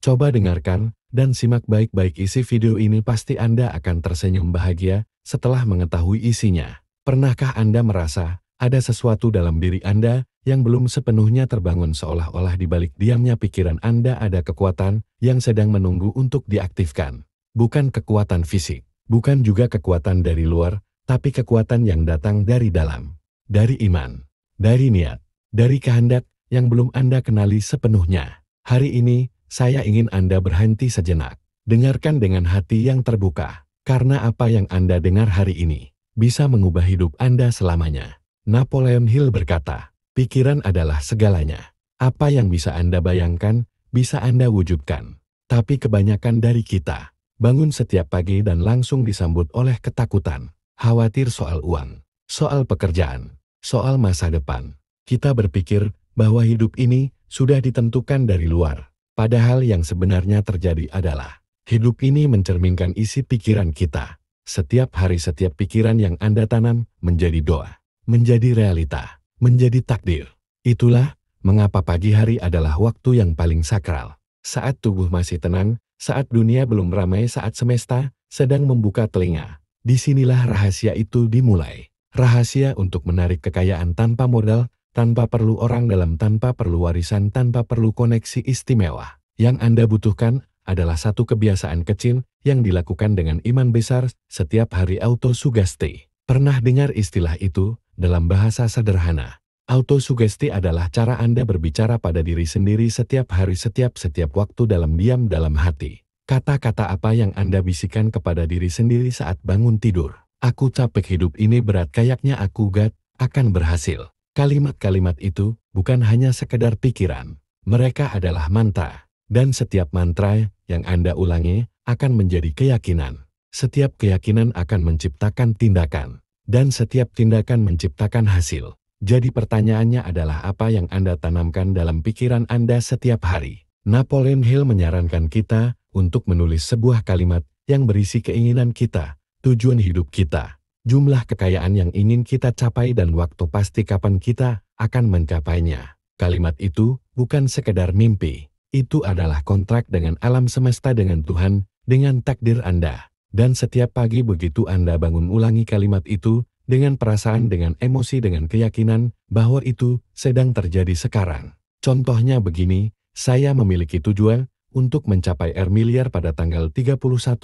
Coba dengarkan dan simak baik-baik isi video ini, pasti Anda akan tersenyum bahagia setelah mengetahui isinya. Pernahkah Anda merasa ada sesuatu dalam diri Anda yang belum sepenuhnya terbangun, seolah-olah di balik diamnya pikiran Anda ada kekuatan yang sedang menunggu untuk diaktifkan? Bukan kekuatan fisik, bukan juga kekuatan dari luar, tapi kekuatan yang datang dari dalam, dari iman, dari niat, dari kehendak yang belum Anda kenali sepenuhnya. Hari ini, saya ingin Anda berhenti sejenak. Dengarkan dengan hati yang terbuka, karena apa yang Anda dengar hari ini bisa mengubah hidup Anda selamanya. Napoleon Hill berkata, pikiran adalah segalanya. Apa yang bisa Anda bayangkan, bisa Anda wujudkan. Tapi kebanyakan dari kita bangun setiap pagi dan langsung disambut oleh ketakutan, khawatir soal uang, soal pekerjaan, soal masa depan. Kita berpikir bahwa hidup ini sudah ditentukan dari luar. Padahal yang sebenarnya terjadi adalah, hidup ini mencerminkan isi pikiran kita. Setiap hari setiap pikiran yang Anda tanam menjadi doa, menjadi realita, menjadi takdir. Itulah mengapa pagi hari adalah waktu yang paling sakral. Saat tubuh masih tenang, saat dunia belum ramai, saat semesta sedang membuka telinga. Disinilah rahasia itu dimulai. Rahasia untuk menarik kekayaan tanpa modal, tanpa perlu orang dalam, tanpa perlu warisan, tanpa perlu koneksi istimewa. Yang Anda butuhkan adalah satu kebiasaan kecil yang dilakukan dengan iman besar setiap hari. Autosugesti. Pernah dengar istilah itu? Dalam bahasa sederhana, autosugesti adalah cara Anda berbicara pada diri sendiri setiap hari, setiap waktu, dalam diam, dalam hati. Kata-kata apa yang Anda bisikan kepada diri sendiri saat bangun tidur? Aku capek, hidup ini berat, kayaknya aku gak akan berhasil. Kalimat-kalimat itu bukan hanya sekedar pikiran. Mereka adalah mantra. Dan setiap mantra yang Anda ulangi akan menjadi keyakinan. Setiap keyakinan akan menciptakan tindakan. Dan setiap tindakan menciptakan hasil. Jadi pertanyaannya adalah, apa yang Anda tanamkan dalam pikiran Anda setiap hari? Napoleon Hill menyarankan kita untuk menulis sebuah kalimat yang berisi keinginan kita, tujuan hidup kita, jumlah kekayaan yang ingin kita capai, dan waktu pasti kapan kita akan mencapainya. Kalimat itu bukan sekedar mimpi. Itu adalah kontrak dengan alam semesta, dengan Tuhan, dengan takdir Anda. Dan setiap pagi begitu Anda bangun, ulangi kalimat itu dengan perasaan, dengan emosi, dengan keyakinan bahwa itu sedang terjadi sekarang. Contohnya begini, saya memiliki tujuan untuk mencapai miliar pada tanggal 31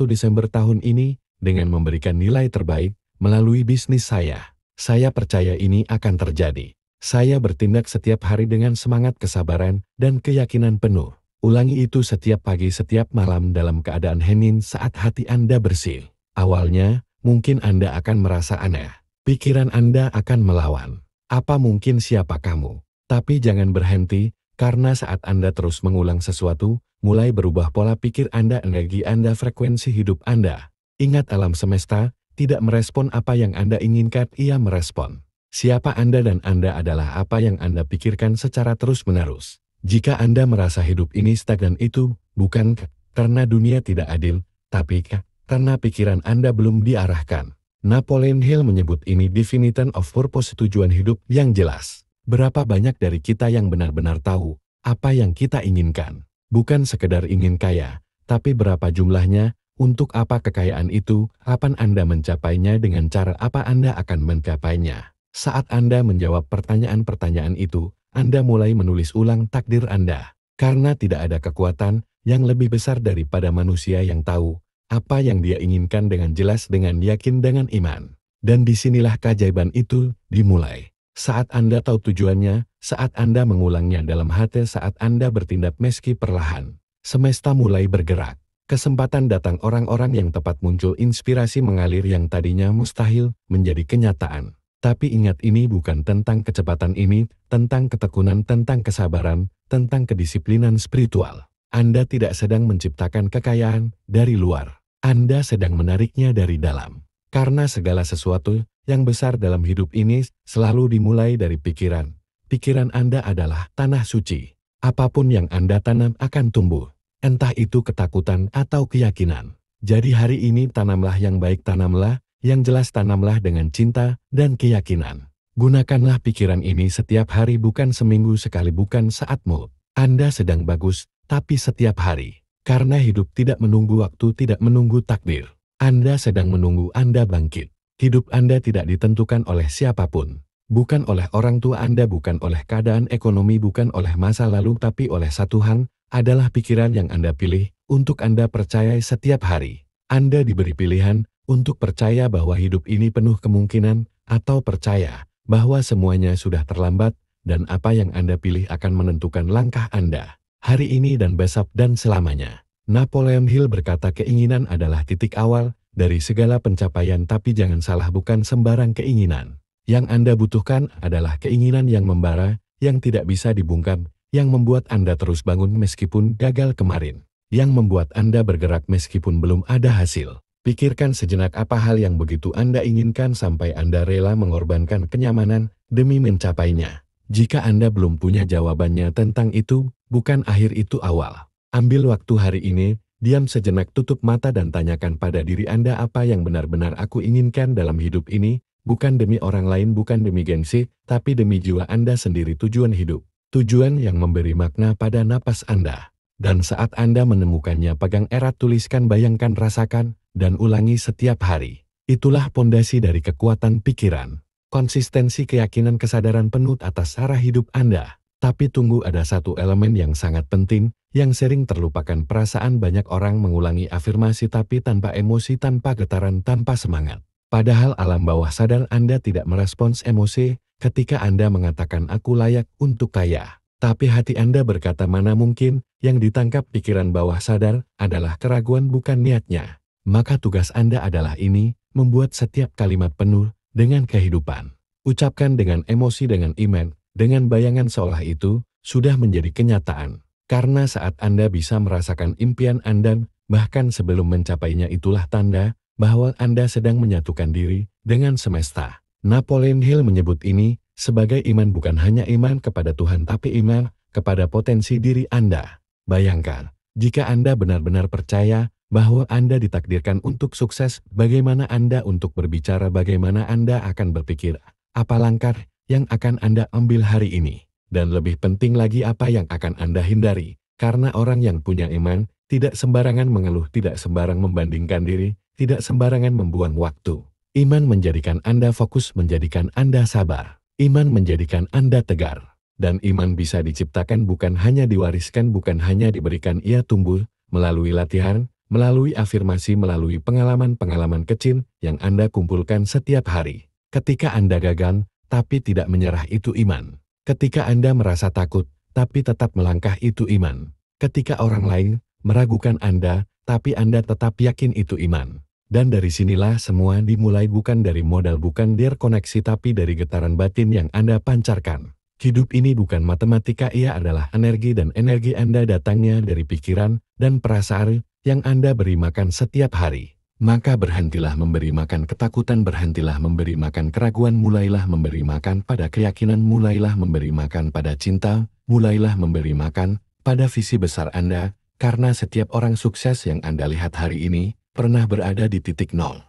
Desember tahun ini dengan memberikan nilai terbaik melalui bisnis saya. Saya percaya ini akan terjadi. Saya bertindak setiap hari dengan semangat, kesabaran, dan keyakinan penuh. Ulangi itu setiap pagi, setiap malam dalam keadaan hening saat hati Anda bersih. Awalnya, mungkin Anda akan merasa aneh. Pikiran Anda akan melawan. Apa mungkin, siapa kamu? Tapi jangan berhenti, karena saat Anda terus mengulang sesuatu, mulai berubah pola pikir Anda, energi Anda, frekuensi hidup Anda. Ingat, alam semesta tidak merespon apa yang Anda inginkan, ia merespon siapa Anda, dan Anda adalah apa yang Anda pikirkan secara terus-menerus. Jika Anda merasa hidup ini stagnan, itu bukan karena dunia tidak adil, tapi karena pikiran Anda belum diarahkan. Napoleon Hill menyebut ini definition of purpose, tujuan hidup yang jelas. Berapa banyak dari kita yang benar-benar tahu apa yang kita inginkan? Bukan sekedar ingin kaya, tapi berapa jumlahnya? Untuk apa kekayaan itu? Kapan Anda mencapainya? Dengan cara apa Anda akan mencapainya? Saat Anda menjawab pertanyaan-pertanyaan itu, Anda mulai menulis ulang takdir Anda. Karena tidak ada kekuatan yang lebih besar daripada manusia yang tahu apa yang dia inginkan dengan jelas, dengan yakin, dengan iman. Dan disinilah keajaiban itu dimulai. Saat Anda tahu tujuannya, saat Anda mengulangnya dalam hati, saat Anda bertindak meski perlahan, semesta mulai bergerak. Kesempatan datang, orang-orang yang tepat muncul, inspirasi mengalir, yang tadinya mustahil menjadi kenyataan. Tapi ingat, ini bukan tentang kecepatan, ini tentang ketekunan, tentang kesabaran, tentang kedisiplinan spiritual. Anda tidak sedang menciptakan kekayaan dari luar. Anda sedang menariknya dari dalam. Karena segala sesuatu yang besar dalam hidup ini selalu dimulai dari pikiran. Pikiran Anda adalah tanah suci. Apapun yang Anda tanam akan tumbuh. Entah itu ketakutan atau keyakinan. Jadi hari ini tanamlah yang baik, tanamlah yang jelas, tanamlah dengan cinta dan keyakinan. Gunakanlah pikiran ini setiap hari, bukan seminggu sekali, bukan saat mood Anda sedang bagus, tapi setiap hari. Karena hidup tidak menunggu waktu, tidak menunggu takdir. Anda sedang menunggu Anda bangkit. Hidup Anda tidak ditentukan oleh siapapun. Bukan oleh orang tua Anda, bukan oleh keadaan ekonomi, bukan oleh masa lalu, tapi oleh satu hal, adalah pikiran yang Anda pilih untuk Anda percayai setiap hari. Anda diberi pilihan untuk percaya bahwa hidup ini penuh kemungkinan, atau percaya bahwa semuanya sudah terlambat, dan apa yang Anda pilih akan menentukan langkah Anda hari ini dan besok dan selamanya. Napoleon Hill berkata, keinginan adalah titik awal dari segala pencapaian, tapi jangan salah, bukan sembarang keinginan. Yang Anda butuhkan adalah keinginan yang membara, yang tidak bisa dibungkam, yang membuat Anda terus bangun meskipun gagal kemarin, yang membuat Anda bergerak meskipun belum ada hasil. Pikirkan sejenak apa hal yang begitu Anda inginkan sampai Anda rela mengorbankan kenyamanan demi mencapainya. Jika Anda belum punya jawabannya tentang itu, bukan akhir, itu awal. Ambil waktu hari ini, diam sejenak, tutup mata dan tanyakan pada diri Anda, apa yang benar-benar aku inginkan dalam hidup ini, bukan demi orang lain, bukan demi gengsi, tapi demi jiwa Anda sendiri, tujuan hidup. Tujuan yang memberi makna pada napas Anda. Dan saat Anda menemukannya, pegang erat, tuliskan, bayangkan, rasakan, dan ulangi setiap hari. Itulah pondasi dari kekuatan pikiran. Konsistensi, keyakinan, kesadaran penuh atas arah hidup Anda. Tapi tunggu, ada satu elemen yang sangat penting, yang sering terlupakan. Perasaan. Banyak orang mengulangi afirmasi tapi tanpa emosi, tanpa getaran, tanpa semangat. Padahal alam bawah sadar Anda tidak merespons emosi ketika Anda mengatakan aku layak untuk kaya. Tapi hati Anda berkata mana mungkin. Yang ditangkap pikiran bawah sadar adalah keraguan, bukan niatnya. Maka tugas Anda adalah ini, membuat setiap kalimat penuh dengan kehidupan. Ucapkan dengan emosi, dengan iman, dengan bayangan seolah itu sudah menjadi kenyataan. Karena saat Anda bisa merasakan impian Anda, bahkan sebelum mencapainya, itulah tanda bahwa Anda sedang menyatukan diri dengan semesta. Napoleon Hill menyebut ini sebagai iman, bukan hanya iman kepada Tuhan, tapi iman kepada potensi diri Anda. Bayangkan, jika Anda benar-benar percaya bahwa Anda ditakdirkan untuk sukses, bagaimana Anda untuk berbicara, bagaimana Anda akan berpikir, apa langkah yang akan Anda ambil hari ini, dan lebih penting lagi apa yang akan Anda hindari. Karena orang yang punya iman tidak sembarangan mengeluh, tidak sembarang membandingkan diri, tidak sembarangan membuang waktu. Iman menjadikan Anda fokus, menjadikan Anda sabar. Iman menjadikan Anda tegar. Dan iman bisa diciptakan, bukan hanya diwariskan, bukan hanya diberikan. Ia tumbuh melalui latihan, melalui afirmasi, melalui pengalaman-pengalaman kecil yang Anda kumpulkan setiap hari. Ketika Anda gagal, tapi tidak menyerah, itu iman. Ketika Anda merasa takut, tapi tetap melangkah, itu iman. Ketika orang lain meragukan Anda, tapi Anda tetap yakin, itu iman. Dan dari sinilah semua dimulai, bukan dari modal, bukan dari koneksi, tapi dari getaran batin yang Anda pancarkan. Hidup ini bukan matematika, ia adalah energi, dan energi Anda datangnya dari pikiran dan perasaan yang Anda beri makan setiap hari. Maka berhentilah memberi makan ketakutan, berhentilah memberi makan keraguan, mulailah memberi makan pada keyakinan, mulailah memberi makan pada cinta, mulailah memberi makan pada visi besar Anda, karena setiap orang sukses yang Anda lihat hari ini pernah berada di titik nol.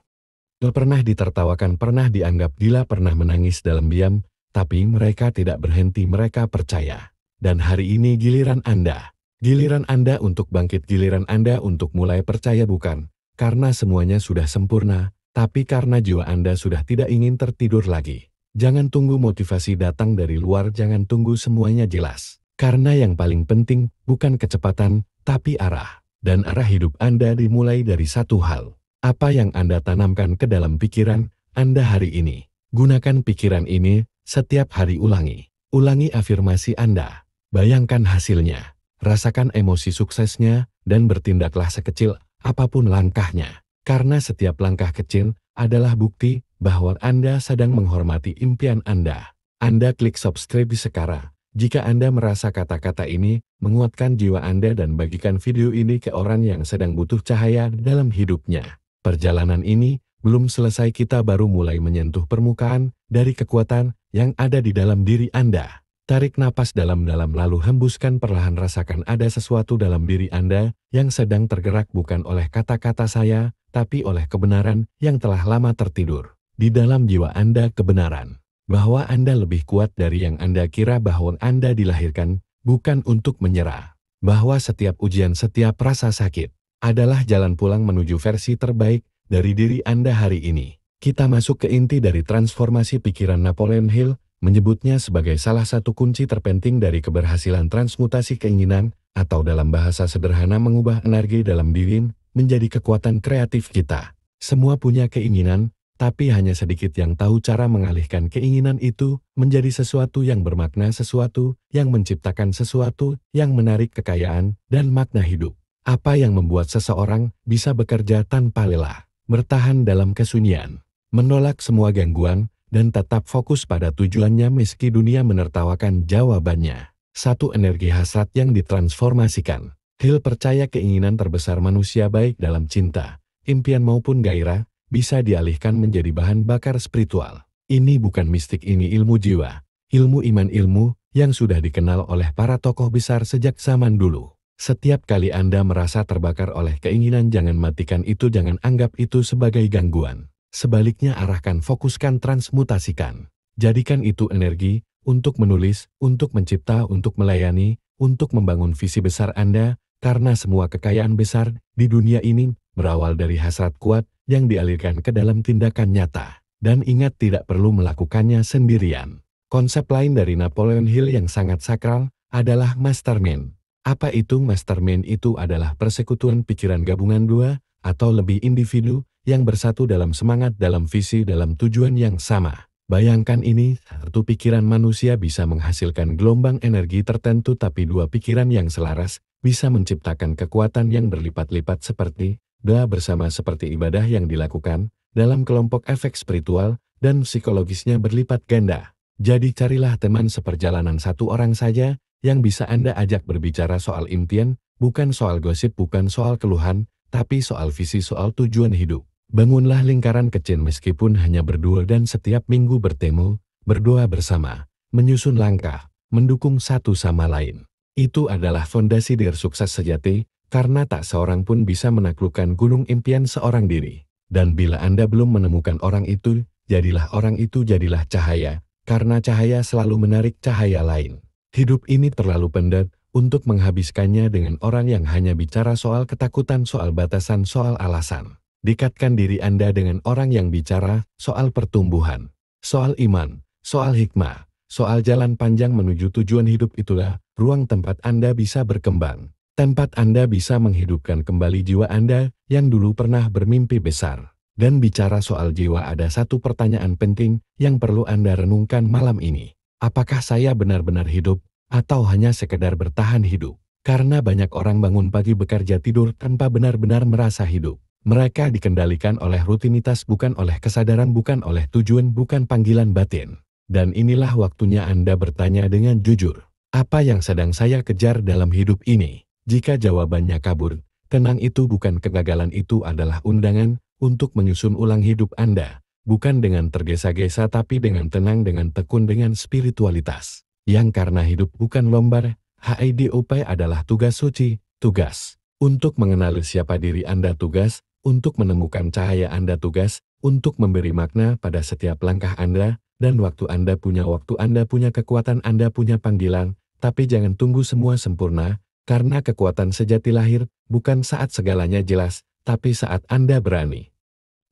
Pernah ditertawakan, pernah dianggap gila, pernah menangis dalam diam, tapi mereka tidak berhenti, mereka percaya. Dan hari ini giliran Anda. Giliran Anda untuk bangkit, giliran Anda untuk mulai percaya, bukan karena semuanya sudah sempurna, tapi karena jiwa Anda sudah tidak ingin tertidur lagi. Jangan tunggu motivasi datang dari luar, jangan tunggu semuanya jelas. Karena yang paling penting bukan kecepatan, tapi arah. Dan arah hidup Anda dimulai dari satu hal. Apa yang Anda tanamkan ke dalam pikiran Anda hari ini. Gunakan pikiran ini setiap hari, ulangi. Ulangi afirmasi Anda. Bayangkan hasilnya. Rasakan emosi suksesnya dan bertindaklah sekecil apapun langkahnya. Karena setiap langkah kecil adalah bukti bahwa Anda sedang menghormati impian Anda. Anda klik subscribe sekarang. Jika Anda merasa kata-kata ini menguatkan jiwa Anda, dan bagikan video ini ke orang yang sedang butuh cahaya dalam hidupnya. Perjalanan ini belum selesai, kita baru mulai menyentuh permukaan dari kekuatan yang ada di dalam diri Anda. Tarik napas dalam-dalam lalu hembuskan perlahan, rasakan ada sesuatu dalam diri Anda yang sedang tergerak, bukan oleh kata-kata saya, tapi oleh kebenaran yang telah lama tertidur. Di dalam jiwa Anda kebenaran bahwa Anda lebih kuat dari yang Anda kira, bahwa Anda dilahirkan bukan untuk menyerah, bahwa setiap ujian, setiap rasa sakit, adalah jalan pulang menuju versi terbaik dari diri Anda hari ini. Kita masuk ke inti dari transformasi pikiran. Napoleon Hill menyebutnya sebagai salah satu kunci terpenting dari keberhasilan transmutasi keinginan, atau dalam bahasa sederhana mengubah energi dalam diri menjadi kekuatan kreatif kita. Semua punya keinginan, tapi hanya sedikit yang tahu cara mengalihkan keinginan itu menjadi sesuatu yang bermakna, sesuatu yang menciptakan sesuatu yang menarik kekayaan dan makna hidup. Apa yang membuat seseorang bisa bekerja tanpa lelah, bertahan dalam kesunyian, menolak semua gangguan, dan tetap fokus pada tujuannya meski dunia menertawakan jawabannya? Satu, energi hasrat yang ditransformasikan. Hill percaya keinginan terbesar manusia, baik dalam cinta, impian maupun gairah, bisa dialihkan menjadi bahan bakar spiritual. Ini bukan mistik, ini ilmu jiwa, ilmu iman, ilmu yang sudah dikenal oleh para tokoh besar sejak zaman dulu. Setiap kali Anda merasa terbakar oleh keinginan, jangan matikan itu, jangan anggap itu sebagai gangguan. Sebaliknya, arahkan, fokuskan, transmutasikan. Jadikan itu energi untuk menulis, untuk mencipta, untuk melayani, untuk membangun visi besar Anda, karena semua kekayaan besar di dunia ini berawal dari hasrat kuat yang dialirkan ke dalam tindakan nyata. Dan ingat, tidak perlu melakukannya sendirian. Konsep lain dari Napoleon Hill yang sangat sakral adalah mastermind. Apa itu mastermind? Itu adalah persekutuan pikiran gabungan dua atau lebih individu yang bersatu dalam semangat, dalam visi, dalam tujuan yang sama. Bayangkan ini, satu pikiran manusia bisa menghasilkan gelombang energi tertentu, tapi dua pikiran yang selaras bisa menciptakan kekuatan yang berlipat-lipat seperti doa bersama, seperti ibadah yang dilakukan dalam kelompok, efek spiritual dan psikologisnya berlipat ganda. Jadi carilah teman seperjalanan, satu orang saja yang bisa Anda ajak berbicara soal impian, bukan soal gosip, bukan soal keluhan, tapi soal visi, soal tujuan hidup. Bangunlah lingkaran kecil meskipun hanya berdua, dan setiap minggu bertemu, berdoa bersama, menyusun langkah, mendukung satu sama lain. Itu adalah fondasi dari sukses sejati, karena tak seorang pun bisa menaklukkan gunung impian seorang diri. Dan bila Anda belum menemukan orang itu, jadilah orang itu, jadilah cahaya, karena cahaya selalu menarik cahaya lain. Hidup ini terlalu pendek untuk menghabiskannya dengan orang yang hanya bicara soal ketakutan, soal batasan, soal alasan. Dekatkan diri Anda dengan orang yang bicara soal pertumbuhan, soal iman, soal hikmah, soal jalan panjang menuju tujuan hidup. Itulah ruang tempat Anda bisa berkembang, tempat Anda bisa menghidupkan kembali jiwa Anda yang dulu pernah bermimpi besar. Dan bicara soal jiwa, ada satu pertanyaan penting yang perlu Anda renungkan malam ini. Apakah saya benar-benar hidup, atau hanya sekedar bertahan hidup? Karena banyak orang bangun pagi, bekerja, tidur tanpa benar-benar merasa hidup. Mereka dikendalikan oleh rutinitas, bukan oleh kesadaran, bukan oleh tujuan, bukan panggilan batin. Dan inilah waktunya Anda bertanya dengan jujur, apa yang sedang saya kejar dalam hidup ini? Jika jawabannya kabur, tenang, itu bukan kegagalan, itu adalah undangan untuk menyusun ulang hidup Anda. Bukan dengan tergesa-gesa, tapi dengan tenang, dengan tekun, dengan spiritualitas. Yang karena hidup bukan lomba, HIDOP adalah tugas suci, tugas untuk mengenali siapa diri Anda, tugas untuk menemukan cahaya Anda, tugas untuk memberi makna pada setiap langkah Anda, dan waktu Anda punya kekuatan, Anda punya panggilan, tapi jangan tunggu semua sempurna, karena kekuatan sejati lahir bukan saat segalanya jelas, tapi saat Anda berani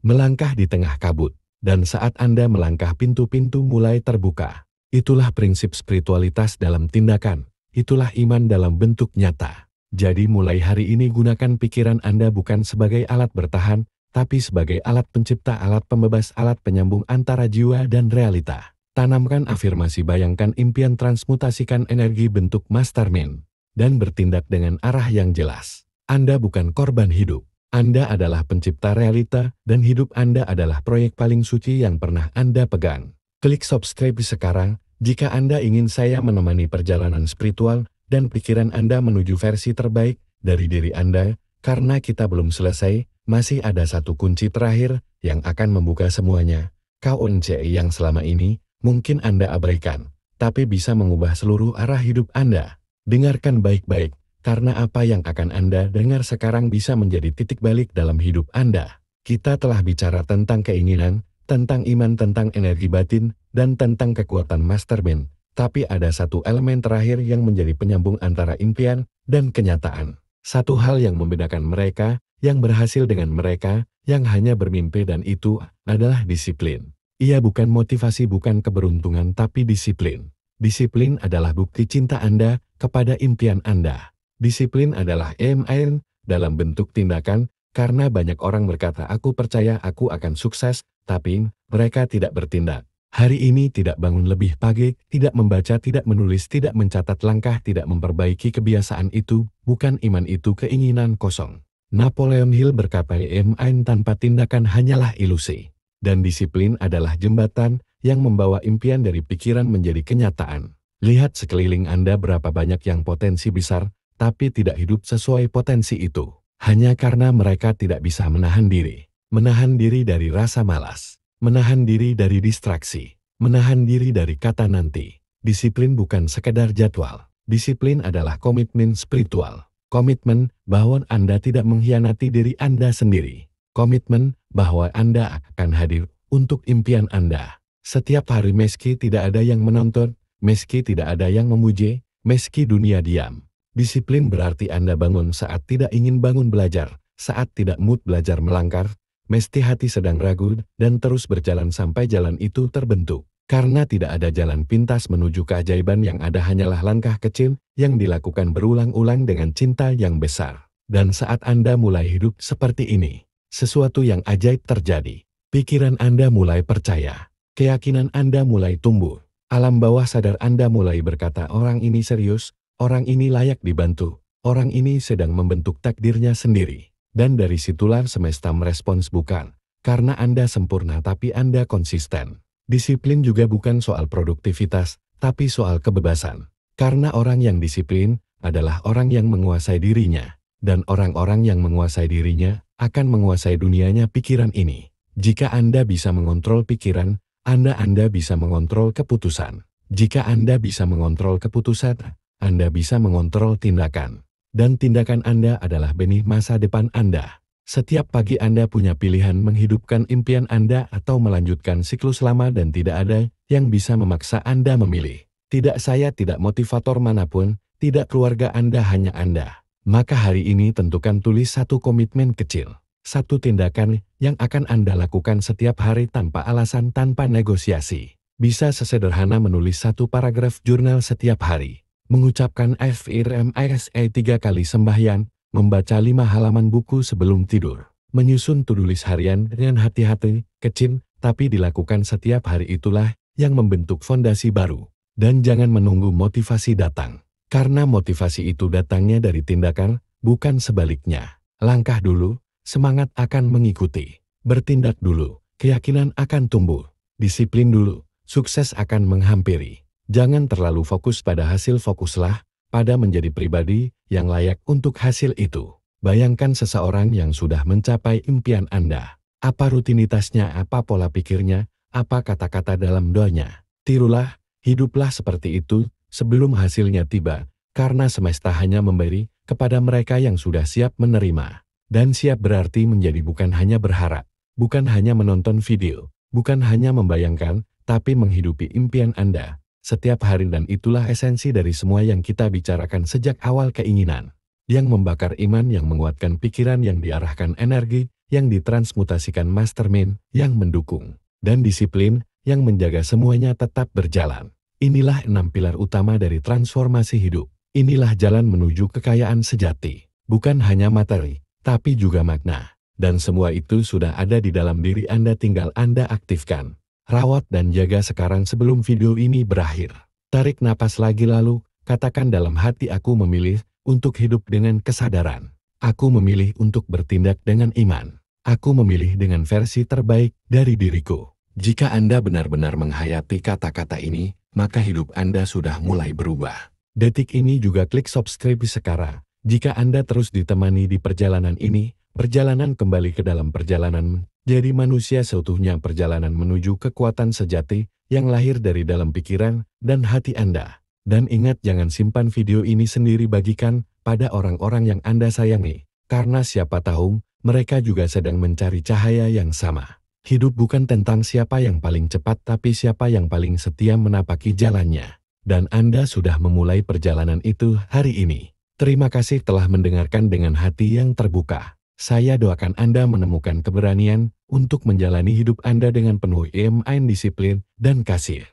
melangkah di tengah kabut, dan saat Anda melangkah pintu-pintu mulai terbuka. Itulah prinsip spiritualitas dalam tindakan, itulah iman dalam bentuk nyata. Jadi mulai hari ini gunakan pikiran Anda bukan sebagai alat bertahan, tapi sebagai alat pencipta, alat pembebas, alat penyambung antara jiwa dan realita. Tanamkan afirmasi, bayangkan impian, transmutasikan energi bentuk mastermind, dan bertindak dengan arah yang jelas. Anda bukan korban hidup. Anda adalah pencipta realita, dan hidup Anda adalah proyek paling suci yang pernah Anda pegang. Klik subscribe sekarang, jika Anda ingin saya menemani perjalanan spiritual dan pikiran Anda menuju versi terbaik dari diri Anda, karena kita belum selesai, masih ada satu kunci terakhir yang akan membuka semuanya. KUNCI yang selama ini mungkin Anda abaikan, tapi bisa mengubah seluruh arah hidup Anda. Dengarkan baik-baik, karena apa yang akan Anda dengar sekarang bisa menjadi titik balik dalam hidup Anda. Kita telah bicara tentang keinginan, tentang iman, tentang energi batin, dan tentang kekuatan mastermind. Tapi ada satu elemen terakhir yang menjadi penyambung antara impian dan kenyataan. Satu hal yang membedakan mereka, yang berhasil dengan mereka, yang hanya bermimpi, dan itu adalah disiplin. Ia bukan motivasi, bukan keberuntungan, tapi disiplin. Disiplin adalah bukti cinta Anda kepada impian Anda. Disiplin adalah iman dalam bentuk tindakan, karena banyak orang berkata, "Aku percaya aku akan sukses," tapi mereka tidak bertindak. Hari ini tidak bangun lebih pagi, tidak membaca, tidak menulis, tidak mencatat langkah, tidak memperbaiki kebiasaan, itu bukan iman, itu keinginan kosong. Napoleon Hill berkata, iman tanpa tindakan hanyalah ilusi. Dan disiplin adalah jembatan yang membawa impian dari pikiran menjadi kenyataan. Lihat sekeliling Anda, berapa banyak yang potensi besar, tapi tidak hidup sesuai potensi itu. Hanya karena mereka tidak bisa menahan diri. Menahan diri dari rasa malas. Menahan diri dari distraksi. Menahan diri dari kata nanti. Disiplin bukan sekedar jadwal. Disiplin adalah komitmen spiritual. Komitmen bahwa Anda tidak mengkhianati diri Anda sendiri. Komitmen bahwa Anda akan hadir untuk impian Anda. Setiap hari, meski tidak ada yang menonton, meski tidak ada yang memuji, meski dunia diam. Disiplin berarti Anda bangun saat tidak ingin bangun, belajar saat tidak mood belajar, melangkar meski hati sedang ragu, dan terus berjalan sampai jalan itu terbentuk. Karena tidak ada jalan pintas menuju keajaiban, yang ada hanyalah langkah kecil yang dilakukan berulang-ulang dengan cinta yang besar. Dan saat Anda mulai hidup seperti ini, sesuatu yang ajaib terjadi. Pikiran Anda mulai percaya, keyakinan Anda mulai tumbuh, alam bawah sadar Anda mulai berkata, "Orang ini serius, orang ini layak dibantu, orang ini sedang membentuk takdirnya sendiri." Dan dari situlah semesta merespons, bukan karena Anda sempurna, tapi Anda konsisten. Disiplin juga bukan soal produktivitas, tapi soal kebebasan. Karena orang yang disiplin adalah orang yang menguasai dirinya. Dan orang-orang yang menguasai dirinya akan menguasai dunianya. Pikiran ini, jika Anda bisa mengontrol pikiran, Anda bisa mengontrol keputusan. Jika Anda bisa mengontrol keputusan, Anda bisa mengontrol tindakan. Dan tindakan Anda adalah benih masa depan Anda. Setiap pagi Anda punya pilihan menghidupkan impian Anda atau melanjutkan siklus lama, dan tidak ada yang bisa memaksa Anda memilih. Tidak saya, tidak motivator manapun, tidak keluarga Anda, hanya Anda. Maka hari ini tentukan, tulis satu komitmen kecil. Satu tindakan yang akan Anda lakukan setiap hari tanpa alasan, tanpa negosiasi. Bisa sesederhana menulis satu paragraf jurnal setiap hari. Mengucapkan affirmasi 3 kali sembahyang, membaca 5 halaman buku sebelum tidur, menyusun to-do list harian dengan hati-hati, kecil, tapi dilakukan setiap hari, itulah yang membentuk fondasi baru. Dan jangan menunggu motivasi datang, karena motivasi itu datangnya dari tindakan, bukan sebaliknya. Langkah dulu, semangat akan mengikuti. Bertindak dulu, keyakinan akan tumbuh. Disiplin dulu, sukses akan menghampiri. Jangan terlalu fokus pada hasil, fokuslah pada menjadi pribadi yang layak untuk hasil itu. Bayangkan seseorang yang sudah mencapai impian Anda. Apa rutinitasnya, apa pola pikirnya, apa kata-kata dalam doanya. Tirulah, hiduplah seperti itu sebelum hasilnya tiba, karena semesta hanya memberi kepada mereka yang sudah siap menerima. Dan siap berarti menjadi, bukan hanya berharap, bukan hanya menonton video, bukan hanya membayangkan, tapi menghidupi impian Anda setiap hari. Dan itulah esensi dari semua yang kita bicarakan sejak awal. Keinginan yang membakar iman, yang menguatkan pikiran, yang diarahkan energi, yang ditransmutasikan mastermind, yang mendukung, dan disiplin yang menjaga semuanya tetap berjalan. Inilah 6 pilar utama dari transformasi hidup. Inilah jalan menuju kekayaan sejati. Bukan hanya materi, tapi juga makna. Dan semua itu sudah ada di dalam diri Anda, tinggal Anda aktifkan. Rawat dan jaga sekarang sebelum video ini berakhir. Tarik napas lagi, lalu katakan dalam hati, "Aku memilih untuk hidup dengan kesadaran. Aku memilih untuk bertindak dengan iman. Aku memilih dengan versi terbaik dari diriku." Jika Anda benar-benar menghayati kata-kata ini, maka hidup Anda sudah mulai berubah. Detik ini juga klik subscribe sekarang. Jika Anda terus ditemani di perjalanan ini, perjalanan kembali ke dalam perjalanan jadi manusia seutuhnya, perjalanan menuju kekuatan sejati yang lahir dari dalam pikiran dan hati Anda. Dan ingat, jangan simpan video ini sendiri, bagikan pada orang-orang yang Anda sayangi, karena siapa tahu mereka juga sedang mencari cahaya yang sama. Hidup bukan tentang siapa yang paling cepat, tapi siapa yang paling setia menapaki jalannya. dan Anda sudah memulai perjalanan itu hari ini. Terima kasih telah mendengarkan dengan hati yang terbuka. Saya doakan Anda menemukan keberanian untuk menjalani hidup Anda dengan penuh iman, disiplin, dan kasih.